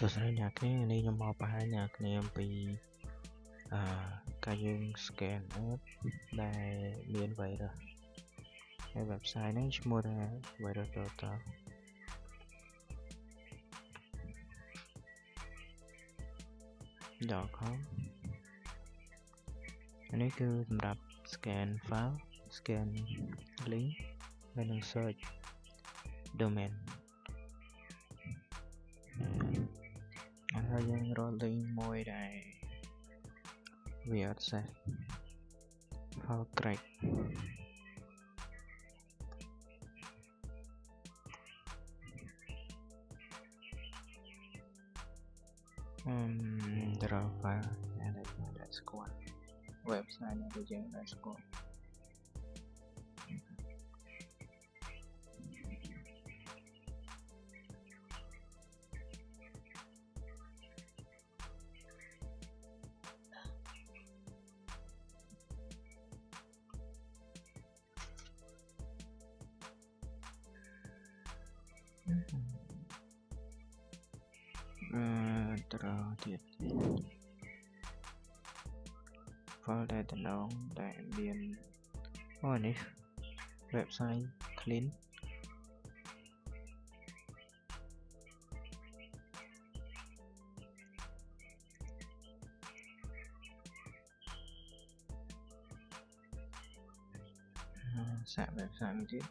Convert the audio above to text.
សួស្តីអ្នកគ្នានេះខ្ញុំមកបង្ហាញអ្នកគ្នាអំពីការយើង scan app ដែលមាន virus ហើយ website ហ្នឹងឈ្មោះថា virusdata.com នេះគឺសម្រាប់ scan file scan link ហើយនឹង search domain ហើយយើងរក link មួយដែលវាអត់សេះ file crack ទៅរក file ដែលស្គាល់ website ដែលយើងដែលស្គាល់ទៅរកទៀត file ដែលតំណងដែលមាននេះ website clean សាក website មួយទៀត